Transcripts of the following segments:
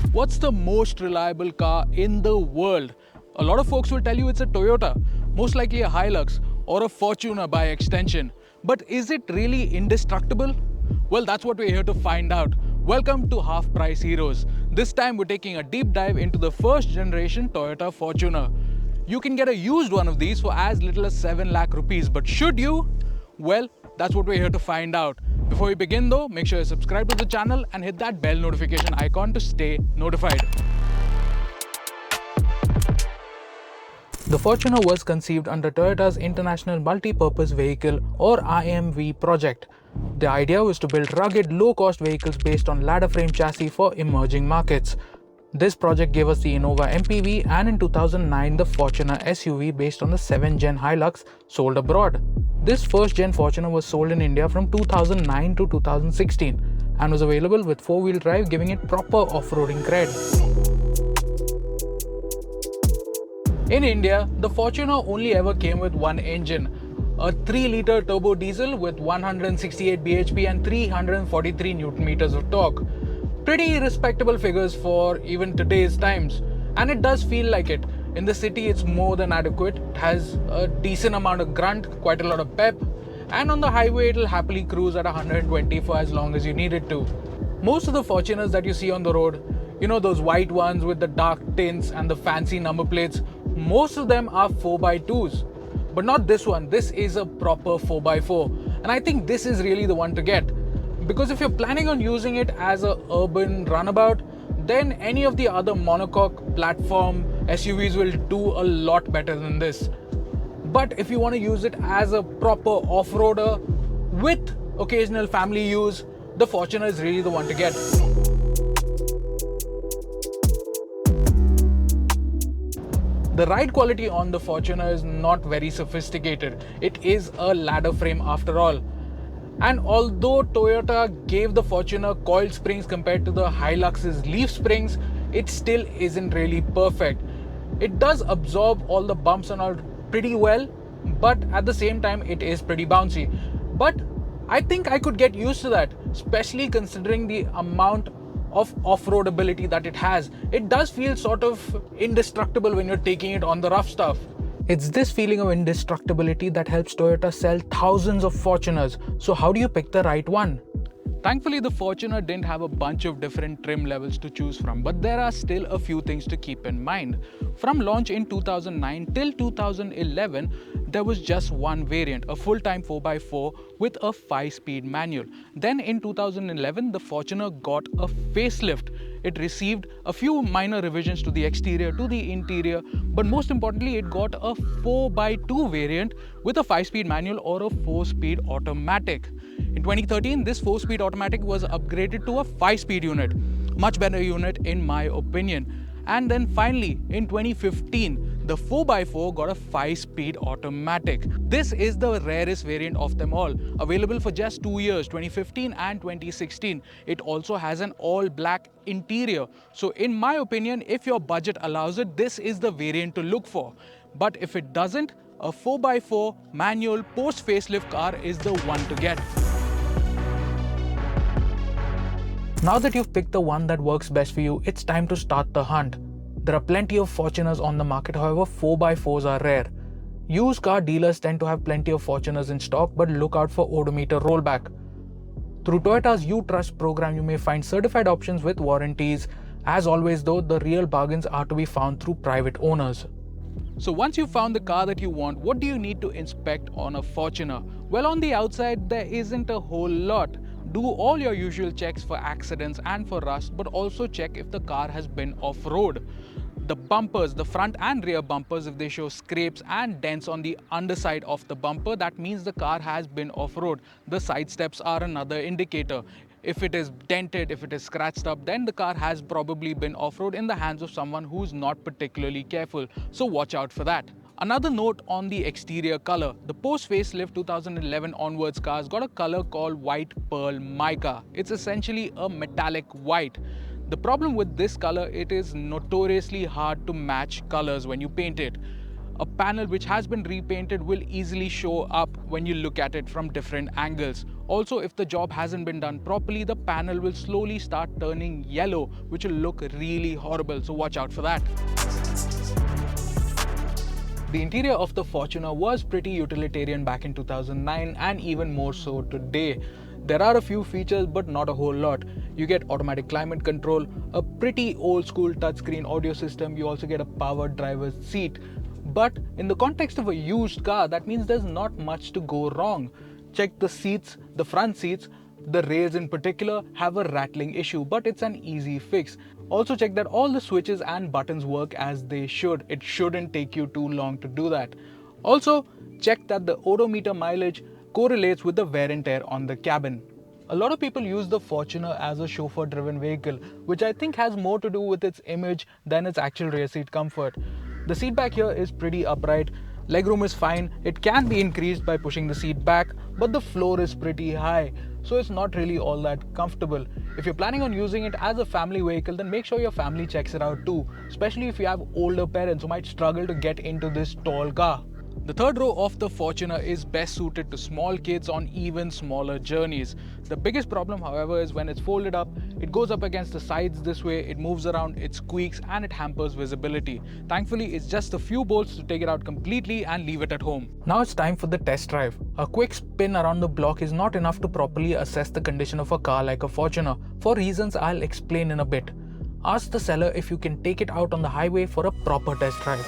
What's the most reliable car in the world? A lot of folks will tell you it's a Toyota, most likely a Hilux or a Fortuner by extension. But is it really indestructible? Well, that's what we're here to find out. Welcome to Half Price Heroes. This time we're taking a deep dive into the first generation Toyota Fortuner. You can get a used one of these for as little as 7 lakh rupees, but should you? Well, that's what we're here to find out. Before we begin though, make sure you subscribe to the channel and hit that bell notification icon to stay notified. The Fortuner was conceived under Toyota's International Multi-Purpose Vehicle or IMV project. The idea was to build rugged, low-cost vehicles based on ladder frame chassis for emerging markets. This project gave us the Innova MPV and in 2009 the Fortuner SUV based on the 7th Gen Hilux sold abroad. This first gen Fortuner was sold in India from 2009 to 2016 and was available with 4-wheel drive, giving it proper off-roading cred. In India, the Fortuner only ever came with one engine, a 3-liter turbo diesel with 168 bhp and 343 Nm of torque. Pretty respectable figures for even today's times, and it does feel like it. In the city it's more than adequate. It has a decent amount of grunt, quite a lot of pep, and on the highway it'll happily cruise at 120 for as long as you need it to. Most of the Fortuners that you see on the road, you know, those white ones with the dark tints and the fancy number plates, most of them are 4x2s. But not this one. This is a proper 4x4, and I think this is really the one to get. Because if you're planning on using it as a urban runabout, then any of the other monocoque platform SUVs will do a lot better than this. But if you want to use it as a proper off-roader with occasional family use, the Fortuner is really the one to get. The ride quality on the Fortuner is not very sophisticated. It is a ladder frame after all. And although Toyota gave the Fortuner coiled springs compared to the Hilux's leaf springs, it still isn't really perfect. It does absorb all the bumps and all pretty well, but at the same time it is pretty bouncy. But I think I could get used to that, especially considering the amount of off-road ability that it has. It does feel sort of indestructible when you're taking it on the rough stuff. It's this feeling of indestructibility that helps Toyota sell thousands of Fortuners. So how do you pick the right one? Thankfully, the Fortuner didn't have a bunch of different trim levels to choose from, but there are still a few things to keep in mind. From launch in 2009 till 2011, there was just one variant, a full-time 4x4 with a 5-speed manual. Then in 2011, the Fortuner got a facelift. It received a few minor revisions to the exterior, to the interior, but most importantly, it got a 4x2 variant with a 5-speed manual or a 4-speed automatic. In 2013, this 4-speed automatic was upgraded to a 5-speed unit. Much better unit in my opinion. And then finally, in 2015, the 4x4 got a 5-speed automatic. This is the rarest variant of them all, available for just 2 years, 2015 and 2016. It also has an all-black interior. So in my opinion, if your budget allows it, this is the variant to look for. But if it doesn't, a 4x4 manual post-facelift car is the one to get. Now that you've picked the one that works best for you, it's time to start the hunt. There are plenty of Fortuners on the market, however 4x4s are rare. Used car dealers tend to have plenty of Fortuners in stock, but look out for odometer rollback. Through Toyota's You Trust program, you may find certified options with warranties. As always though, the real bargains are to be found through private owners. So once you've found the car that you want, what do you need to inspect on a Fortuner? Well, on the outside, there isn't a whole lot. Do all your usual checks for accidents and for rust, but also check if the car has been off-road. The bumpers, the front and rear bumpers, if they show scrapes and dents on the underside of the bumper, that means the car has been off-road. The side steps are another indicator. If it is dented, if it is scratched up, then the car has probably been off-road in the hands of someone who's not particularly careful. So watch out for that. Another note on the exterior color. The post-facelift 2011 onwards cars got a color called white pearl mica. It's essentially a metallic white. The problem with this color, it is notoriously hard to match colors when you paint it. A panel which has been repainted will easily show up when you look at it from different angles. Also, if the job hasn't been done properly, the panel will slowly start turning yellow, which will look really horrible, so watch out for that. The interior of the Fortuner was pretty utilitarian back in 2009 and even more so today. There are a few features but not a whole lot. You get automatic climate control, a pretty old school touchscreen audio system, you also get a powered driver's seat. But in the context of a used car, that means there's not much to go wrong. Check the seats, the front seats, the rails in particular have a rattling issue, but it's an easy fix. Also check that all the switches and buttons work as they should. It shouldn't take you too long to do that. Also check that the odometer mileage correlates with the wear and tear on the cabin. A lot of people use the Fortuner as a chauffeur-driven vehicle, which I think has more to do with its image than its actual rear seat comfort. The seat back here is pretty upright. Legroom is fine. It can be increased by pushing the seat back, but the floor is pretty high, so it's not really all that comfortable. If you're planning on using it as a family vehicle, then make sure your family checks it out too, especially if you have older parents who might struggle to get into this tall car. The third row of the Fortuner is best suited to small kids on even smaller journeys. The biggest problem, however, is when it's folded up, it goes up against the sides this way, it moves around, it squeaks and it hampers visibility. Thankfully, it's just a few bolts to take it out completely and leave it at home. Now it's time for the test drive. A quick spin around the block is not enough to properly assess the condition of a car like a Fortuner, for reasons I'll explain in a bit. Ask the seller if you can take it out on the highway for a proper test drive.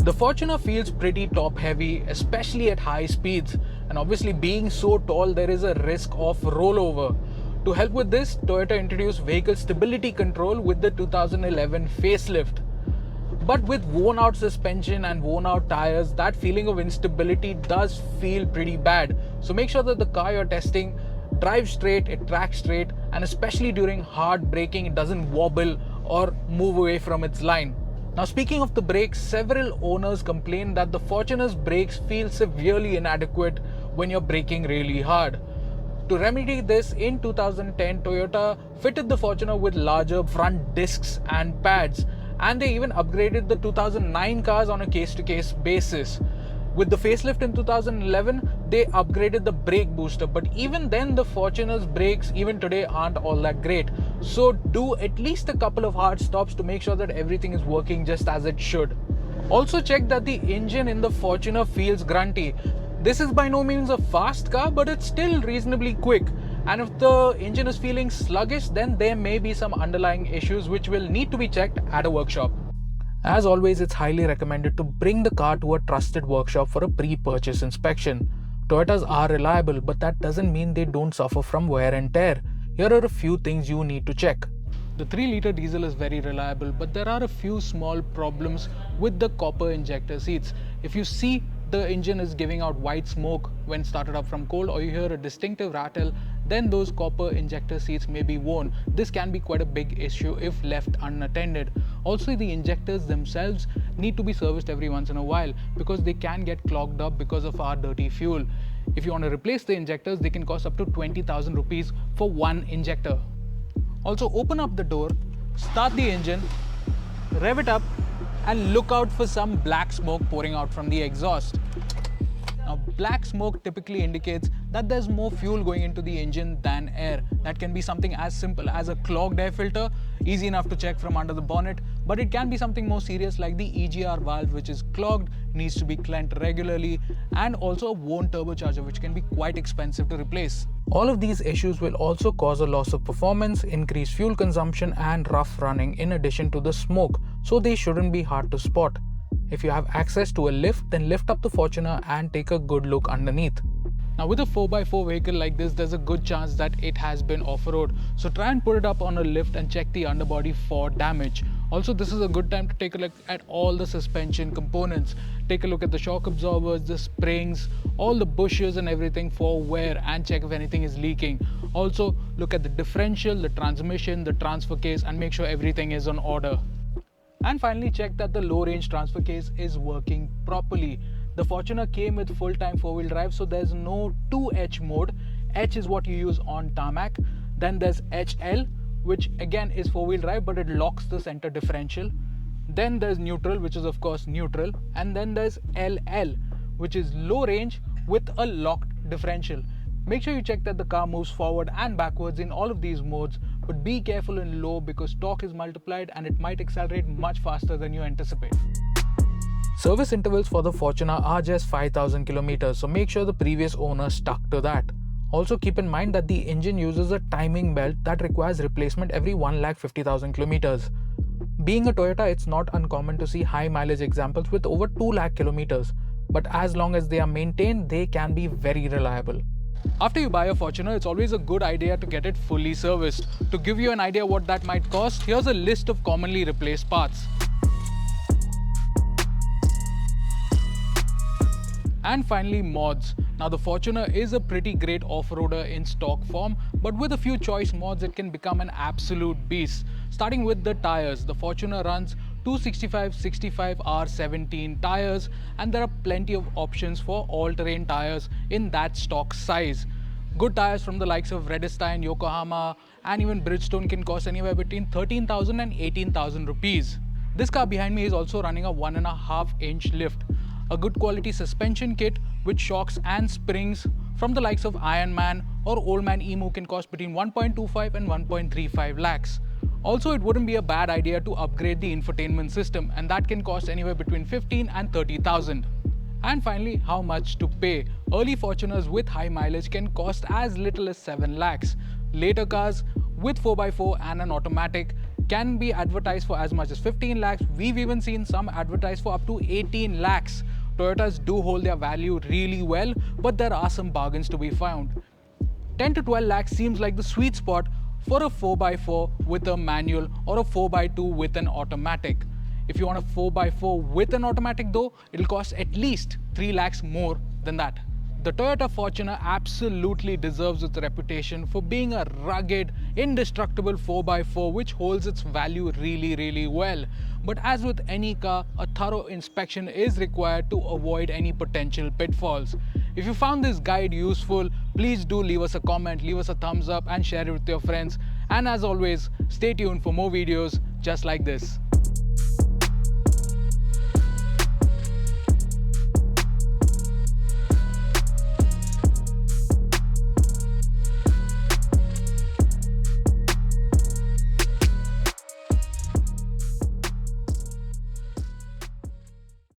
The Fortuner feels pretty top heavy, especially at high speeds, and obviously being so tall there is a risk of rollover. To help with this, Toyota introduced vehicle stability control with the 2011 facelift. But with worn out suspension and worn out tires, that feeling of instability does feel pretty bad. So make sure that the car you're testing drives straight, it tracks straight, and especially during hard braking it doesn't wobble or move away from its line. Now speaking of the brakes, several owners complain that the Fortuner's brakes feel severely inadequate when you're braking really hard. To remedy this, in 2010, Toyota fitted the Fortuner with larger front discs and pads, and they even upgraded the 2009 cars on a case-to-case basis. With the facelift in 2011, they upgraded the brake booster, but even then the Fortuner's brakes even today aren't all that great. So do at least a couple of hard stops to make sure that everything is working just as it should. Also check that the engine in the Fortuner feels grunty. This is by no means a fast car, but it's still reasonably quick. And if the engine is feeling sluggish, then there may be some underlying issues which will need to be checked at a workshop. As always, it's highly recommended to bring the car to a trusted workshop for a pre-purchase inspection. Toyotas are reliable, but that doesn't mean they don't suffer from wear and tear. Here are a few things you need to check. The 3-liter diesel is very reliable, but there are a few small problems with the copper injector seats. If you see the engine is giving out white smoke when started up from cold, or you hear a distinctive rattle, then those copper injector seats may be worn. This can be quite a big issue if left unattended. Also, the injectors themselves need to be serviced every once in a while because they can get clogged up because of our dirty fuel. If you want to replace the injectors, they can cost up to 20,000 rupees for one injector. Also, open up the door, start the engine, rev it up, and look out for some black smoke pouring out from the exhaust. Now, black smoke typically indicates that there's more fuel going into the engine than air. That can be something as simple as a clogged air filter, easy enough to check from under the bonnet, but it can be something more serious like the EGR valve, which is clogged, needs to be cleaned regularly, and also a worn turbocharger, which can be quite expensive to replace. All of these issues will also cause a loss of performance, increased fuel consumption, and rough running in addition to the smoke, so they shouldn't be hard to spot. If you have access to a lift, then lift up the Fortuner and take a good look underneath. Now with a 4x4 vehicle like this, there's a good chance that it has been off-road. So try and put it up on a lift and check the underbody for damage. Also, this is a good time to take a look at all the suspension components. Take a look at the shock absorbers, the springs, all the bushes and everything for wear, and check if anything is leaking. Also, look at the differential, the transmission, the transfer case, and make sure everything is on order. And finally, check that the low range transfer case is working properly. The Fortuner came with full-time 4-wheel drive, so there's no 2H mode. H is what you use on tarmac. Then there's HL, which again is 4-wheel drive, but it locks the center differential. Then there's neutral, which is of course neutral. And then there's LL, which is low range, with a locked differential. Make sure you check that the car moves forward and backwards in all of these modes, but be careful in low because torque is multiplied and it might accelerate much faster than you anticipate. Service intervals for the Fortuner are just 5,000 kilometers, so make sure the previous owner stuck to that. Also keep in mind that the engine uses a timing belt that requires replacement every 1,50,000 kilometers. Being a Toyota, it's not uncommon to see high mileage examples with over 2 lakh kilometers, but as long as they are maintained, they can be very reliable. After you buy a Fortuner, it's always a good idea to get it fully serviced. To give you an idea what that might cost, here's a list of commonly replaced parts. And finally, mods. Now the Fortuner is a pretty great off-roader in stock form, but with a few choice mods it can become an absolute beast. Starting with the tires, the Fortuner runs 265/65 R17 tires, and there are plenty of options for all-terrain tires in that stock size. Good tires from the likes of Redestein, Yokohama and even Bridgestone can cost anywhere between 13,000 and 18,000 rupees. This car behind me is also running a 1.5-inch lift. A good quality suspension kit with shocks and springs from the likes of Ironman or Old Man Emu can cost between 1.25 and 1.35 lakhs. Also, it wouldn't be a bad idea to upgrade the infotainment system, and that can cost anywhere between 15 and 30,000. And finally, how much to pay. Early Fortuners with high mileage can cost as little as 7 lakhs. Later cars with 4x4 and an automatic can be advertised for as much as 15 lakhs. We've even seen some advertised for up to 18 lakhs. Toyotas do hold their value really well, but there are some bargains to be found. 10 to 12 lakhs seems like the sweet spot for a 4x4 with a manual or a 4x2 with an automatic. If you want a 4x4 with an automatic though, it'll cost at least 3 lakhs more than that. The Toyota Fortuner absolutely deserves its reputation for being a rugged, indestructible 4x4 which holds its value really well. But as with any car, a thorough inspection is required to avoid any potential pitfalls. If you found this guide useful, please do leave us a comment, leave us a thumbs up and share it with your friends. And as always, stay tuned for more videos just like this.